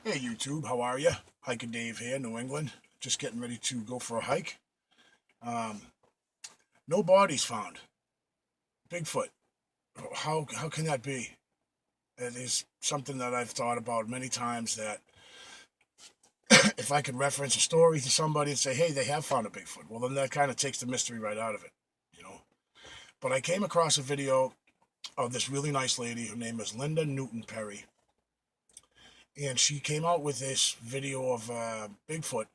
Hey YouTube, how are you? Hiker Dave here, New England. Just getting ready to go for a hike. Um, no bodies found. Bigfoot. How can that be? It is something that I've thought about many times. That if I could reference a story to somebody and say, "Hey, they have found a Bigfoot," well, then that kind of takes the mystery right out of it, you know. But I came across a video of this really nice lady. Her name is Linda Newton Perry, and she came out with this video of Bigfoot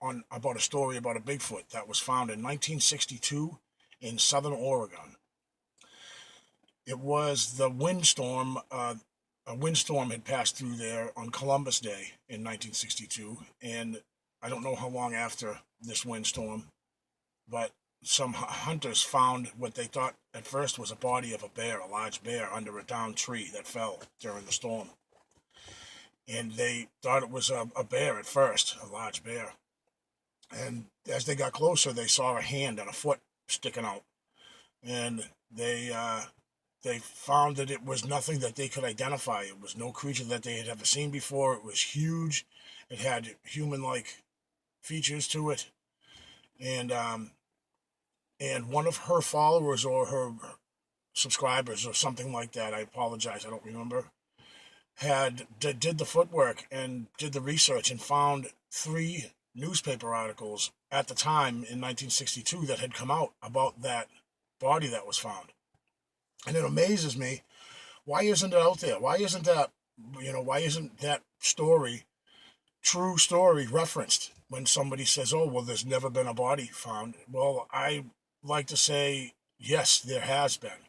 on about a story about a Bigfoot that was found in 1962 in southern Oregon. It was the windstorm. A windstorm had passed through there on Columbus Day in 1962, and I don't know how long after this windstorm, but some hunters found what they thought at first was a body of a bear, a large bear, under a downed tree that fell during the storm. And they thought it was a bear at first, a large bear. And as they got closer, they saw a hand and a foot sticking out, and they found that it was nothing that they could identify. It was no creature that they had ever seen before. It was huge. It had human-like features to it, and one of her followers or her subscribers or something like that. I apologize, I don't remember. Did the footwork and did the research and found three newspaper articles at the time in 1962 that had come out about that body that was found. And it amazes me, why isn't it out there? Why isn't that story, true story, referenced when somebody says, oh, well, there's never been a body found? Well, I like to say, yes, there has been.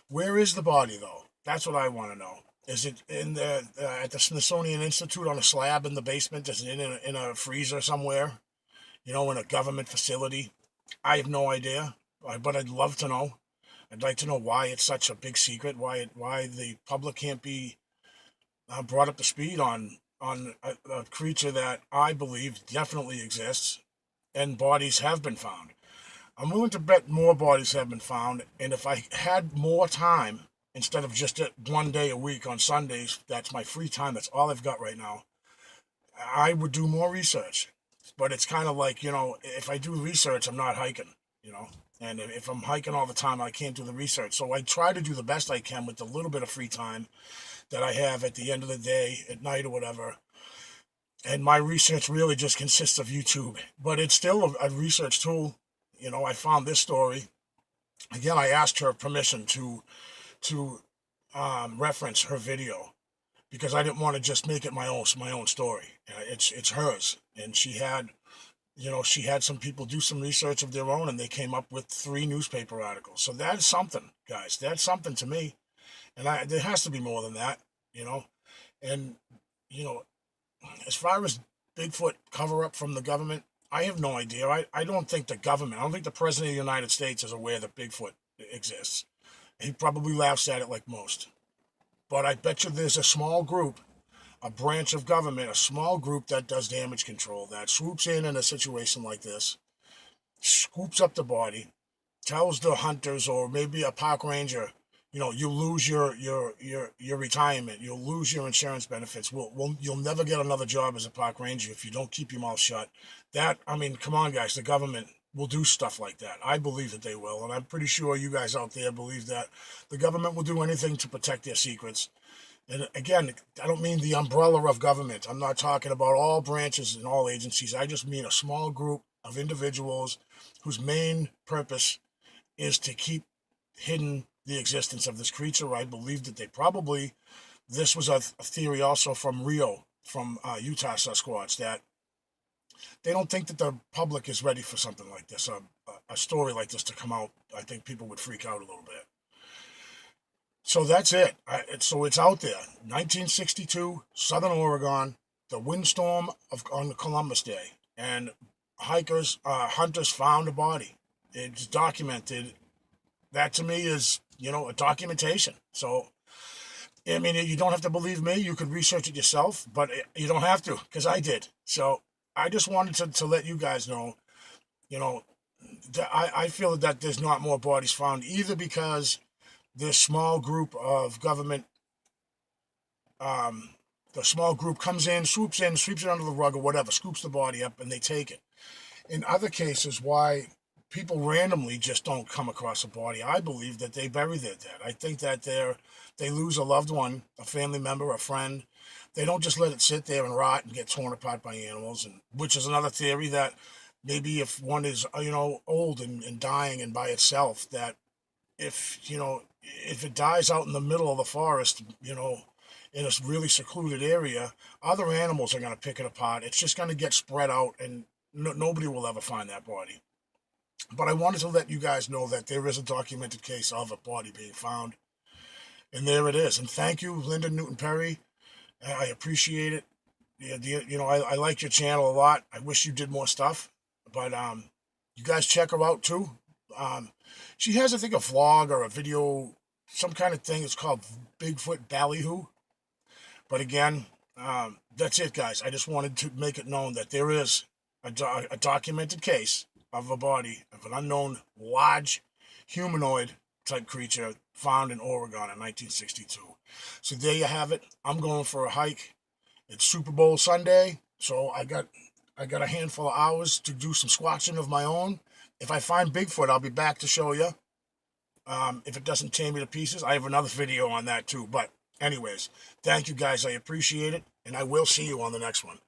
Where is the body, though? That's what I want to know. Is it in the at the Smithsonian Institute on a slab in the basement? Is it in a freezer somewhere? In a government facility? I have no idea, but I'd love to know. I'd like to know why it's such a big secret. Why the public can't be brought up to speed on a creature that I believe definitely exists, and bodies have been found. I'm willing to bet more bodies have been found, and if I had more time instead of just one day a week on Sundays, that's my free time. That's all I've got right now. I would do more research, but it's kind of like, if I do research, I'm not hiking, you know. And if I'm hiking all the time, I can't do the research. So I try to do the best I can with the little bit of free time that I have at the end of the day, at night or whatever. And my research really just consists of YouTube, but it's still a research tool. I found this story. Again, I asked her permission to reference her video because I didn't want to just make it my own story. It's hers, and she had some people do some research of their own, and they came up with three newspaper articles. So that's something, guys. That's something to me, and there has to be more than that, you know. And you know, as far as Bigfoot cover up from the government, I have no idea. I don't think the government, I don't think the president of the United States is aware that Bigfoot exists. He probably laughs at it like most. But I bet you there's a small group, a branch of government, a small group that does damage control, that swoops in a situation like this, scoops up the body, tells the hunters or maybe a park ranger, you lose your retirement, you'll lose your insurance benefits. You'll never get another job as a park ranger if you don't keep your mouth shut. I mean, come on, guys, the government will do stuff like that. I believe that they will, and I'm pretty sure you guys out there believe that the government will do anything to protect their secrets. And again, I don't mean the umbrella of government. I'm not talking about all branches and all agencies. I just mean a small group of individuals whose main purpose is to keep hidden the existence of this creature. I believe that this was a theory also from Rio, from Utah Sasquatch, that they don't think that the public is ready for something like this, a story like this to come out. I think people would freak out a little bit. So that's it. So it's out there. 1962, Southern Oregon, the windstorm on Columbus Day, and hunters found a body. It's documented. That to me is, a documentation. So, I mean, you don't have to believe me. You could research it yourself, but you don't have to, because I did. So I just wanted to let you guys know, I feel that there's not more bodies found, either because this small group of government The small group comes in, sweeps it under the rug or whatever, scoops the body up, and they take it. In other cases, why people randomly just don't come across a body, I believe that they bury their dead. I think that they lose a loved one, a family member, a friend. They don't just let it sit there and rot and get torn apart by animals, and which is another theory that maybe if one is old and dying and by itself, that if it dies out in the middle of the forest, in a really secluded area, other animals are going to pick it apart. It's just going to get spread out, and nobody will ever find that body. But I wanted to let you guys know that there is a documented case of a body being found, and there it is. And thank you, Linda Newton Perry. I appreciate it. I like your channel a lot. I wish you did more stuff, but you guys check her out too. She has, I think, a vlog or a video, some kind of thing. It's called Bigfoot Ballyhoo. But again, that's it, guys. I just wanted to make it known that there is a documented case of a body of an unknown large humanoid type creature found in Oregon in 1962. So there you have it. I'm going for a hike. It's Super Bowl Sunday, so I got a handful of hours to do some squatching of my own. If I find Bigfoot, I'll be back to show you. If it doesn't tear me to pieces, I have another video on that too. But anyways, thank you guys. I appreciate it, and I will see you on the next one.